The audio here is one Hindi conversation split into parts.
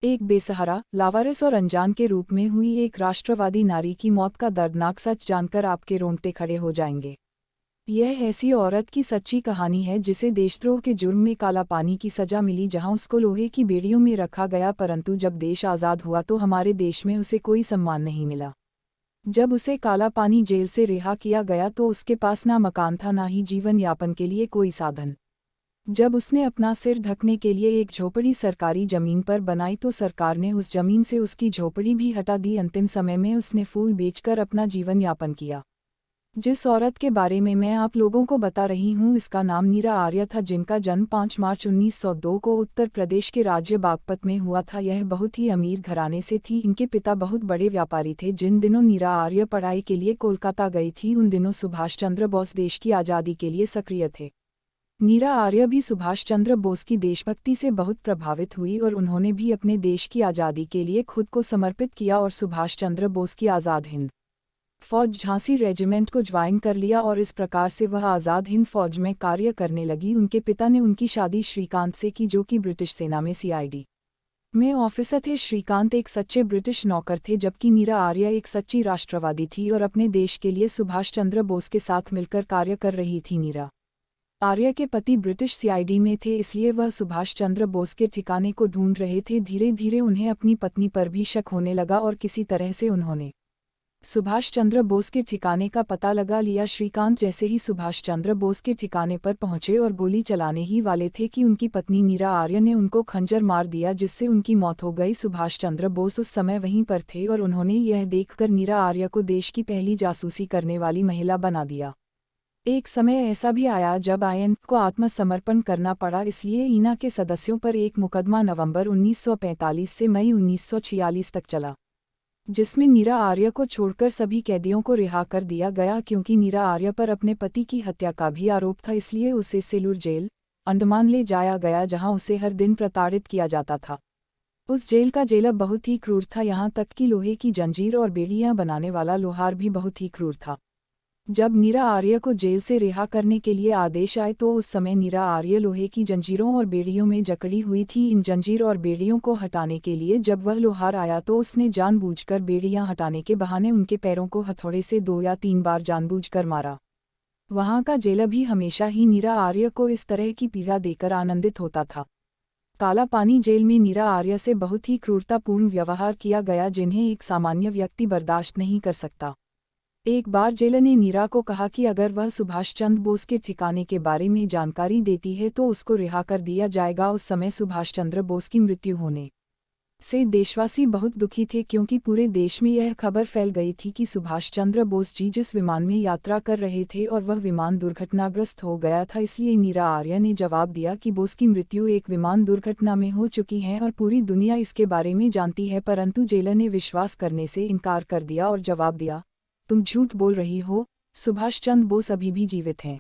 एक बेसहारा, लावारिस और अनजान के रूप में हुई एक राष्ट्रवादी नारी की मौत का दर्दनाक सच जानकर आपके रोंगटे खड़े हो जाएंगे। यह ऐसी औरत की सच्ची कहानी है जिसे देशद्रोह के जुर्म में काला पानी की सजा मिली, जहां उसको लोहे की बेड़ियों में रखा गया, परंतु जब देश आज़ाद हुआ तो हमारे देश में उसे कोई सम्मान नहीं मिला। जब उसे काला पानी जेल से रिहा किया गया तो उसके पास ना मकान था, ना ही जीवन यापन के लिए कोई साधन। जब उसने अपना सिर ढकने के लिए एक झोपड़ी सरकारी जमीन पर बनाई तो सरकार ने उस जमीन से उसकी झोपड़ी भी हटा दी। अंतिम समय में उसने फूल बेचकर अपना जीवन यापन किया। जिस औरत के बारे में मैं आप लोगों को बता रही हूँ, इसका नाम नीरा आर्य था, जिनका जन्म 5 मार्च 1902 को उत्तर प्रदेश के राज्य बागपत में हुआ था। यह बहुत ही अमीर घराने से थी। इनके पिता बहुत बड़े व्यापारी थे। जिन दिनों नीरा आर्य पढ़ाई के लिए कोलकाता गई थी, उन दिनों सुभाष चंद्र बोस देश की आज़ादी के लिए सक्रिय थे। नीरा आर्य भी सुभाष चंद्र बोस की देशभक्ति से बहुत प्रभावित हुई और उन्होंने भी अपने देश की आज़ादी के लिए खुद को समर्पित किया और सुभाष चंद्र बोस की आज़ाद हिंद फौज झांसी रेजिमेंट को ज्वाइन कर लिया और इस प्रकार से वह आज़ाद हिंद फौज में कार्य करने लगी। उनके पिता ने उनकी शादी श्रीकांत से की, जो कि ब्रिटिश सेना में सीआईडी में ऑफिसर थे। श्रीकांत एक सच्चे ब्रिटिश नौकर थे, जबकि नीरा आर्य एक सच्ची राष्ट्रवादी थी और अपने देश के लिए सुभाष चंद्र बोस के साथ मिलकर कार्य कर रही थी। नीरा आर्य के पति ब्रिटिश सीआईडी में थे, इसलिए वह सुभाष चंद्र बोस के ठिकाने को ढूंढ रहे थे। धीरे धीरे उन्हें अपनी पत्नी पर भी शक होने लगा और किसी तरह से उन्होंने सुभाष चंद्र बोस के ठिकाने का पता लगा लिया। श्रीकांत जैसे ही सुभाष चंद्र बोस के ठिकाने पर पहुंचे और गोली चलाने ही वाले थे कि उनकी पत्नी नीरा आर्य ने उनको खंजर मार दिया, जिससे उनकी मौत हो गई। सुभाष चंद्र बोस उस समय वहीं पर थे और उन्होंने यह देखकर नीरा आर्य को देश की पहली जासूसी करने वाली महिला बना दिया। एक समय ऐसा भी आया जब आयन को आत्मसमर्पण करना पड़ा, इसलिए ईना के सदस्यों पर एक मुकदमा नवंबर 1945 से मई 1946 तक चला, जिसमें नीरा आर्य को छोड़कर सभी कैदियों को रिहा कर दिया गया। क्योंकि नीरा आर्य पर अपने पति की हत्या का भी आरोप था, इसलिए उसे सेलूर जेल, अंडमान ले जाया गया, जहां उसे हर दिन प्रताड़ित किया जाता था। उस जेल का जेलर बहुत ही क्रूर था, यहाँ तक कि लोहे की जंजीर और बेड़ियां बनाने वाला लोहार भी बहुत ही क्रूर था। जब नीरा आर्य को जेल से रिहा करने के लिए आदेश आए तो उस समय नीरा आर्य लोहे की जंजीरों और बेड़ियों में जकड़ी हुई थी। इन जंजीर और बेड़ियों को हटाने के लिए जब वह लोहार आया तो उसने जानबूझकर बेड़ियां हटाने के बहाने उनके पैरों को हथौड़े से 2 या 3 बार जानबूझकर मारा। वहां का जेलर भी हमेशा ही नीरा आर्य को इस तरह की पीड़ा देकर आनंदित होता था। काला पानी जेल में नीरा आर्य से बहुत ही क्रूरतापूर्ण व्यवहार किया गया, जिन्हें एक सामान्य व्यक्ति बर्दाश्त नहीं कर सकता। एक बार जेलर ने नीरा को कहा कि अगर वह सुभाष चंद्र बोस के ठिकाने के बारे में जानकारी देती है तो उसको रिहा कर दिया जाएगा। उस समय सुभाष चंद्र बोस की मृत्यु होने से देशवासी बहुत दुखी थे, क्योंकि पूरे देश में यह खबर फैल गई थी कि सुभाष चंद्र बोस जी जिस विमान में यात्रा कर रहे थे और वह विमान दुर्घटनाग्रस्त हो गया था। इसलिए नीरा आर्य ने जवाब दिया कि बोस की मृत्यु एक विमान दुर्घटना में हो चुकी है और पूरी दुनिया इसके बारे में जानती है। परंतु जेलर ने विश्वास करने से इनकार कर दिया और जवाब दिया, तुम झूठ बोल रही हो, सुभाष चंद्र बोस अभी भी जीवित हैं।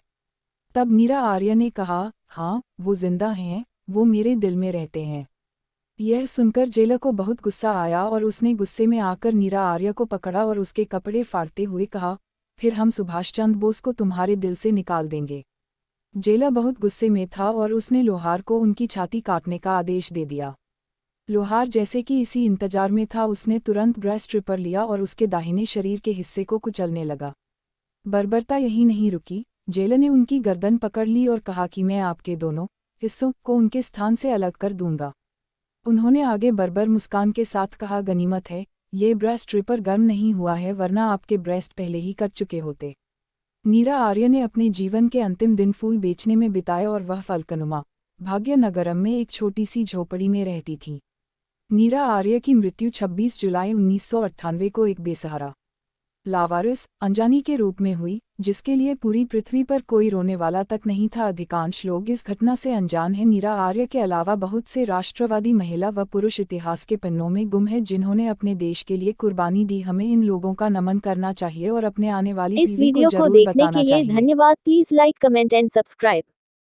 तब नीरा आर्य ने कहा, हाँ, वो जिंदा हैं, वो मेरे दिल में रहते हैं। यह सुनकर जेलर को बहुत गुस्सा आया और उसने गुस्से में आकर नीरा आर्य को पकड़ा और उसके कपड़े फाड़ते हुए कहा, फिर हम सुभाष चंद्र बोस को तुम्हारे दिल से निकाल देंगे। जेलर बहुत गुस्से में था और उसने लोहार को उनकी छाती काटने का आदेश दे दिया। लोहार जैसे कि इसी इंतजार में था, उसने तुरंत ब्रेस्ट रिपर लिया और उसके दाहिने शरीर के हिस्से को कुचलने लगा। बर्बरता यही नहीं रुकी, जेलर ने उनकी गर्दन पकड़ ली और कहा कि मैं आपके दोनों हिस्सों को उनके स्थान से अलग कर दूंगा। उन्होंने आगे बर्बर मुस्कान के साथ कहा, गनीमत है ये ब्रेस्ट रिपर गर्म नहीं हुआ है, वरना आपके ब्रेस्ट पहले ही कट चुके होते। नीरा आर्य ने अपने जीवन के अंतिम दिन फूल बेचने में बिताए और वह फलकनुमा भाग्यनगरम में एक छोटी सी झोपड़ी में रहती थी। नीरा आर्य की मृत्यु 26 जुलाई 1998 को एक बेसहारा, लावारिस, अनजानी के रूप में हुई, जिसके लिए पूरी पृथ्वी पर कोई रोने वाला तक नहीं था। अधिकांश लोग इस घटना से अनजान हैं। नीरा आर्य के अलावा बहुत से राष्ट्रवादी महिला व पुरुष इतिहास के पन्नों में गुम हैं, जिन्होंने अपने देश के लिए कुर्बानी दी। हमें इन लोगों का नमन करना चाहिए और अपने आने वाली इस पीढ़ी को वीडियो को जरूर देखने बताना के लिए चाहिए। धन्यवाद। Please like, comment and subscribe.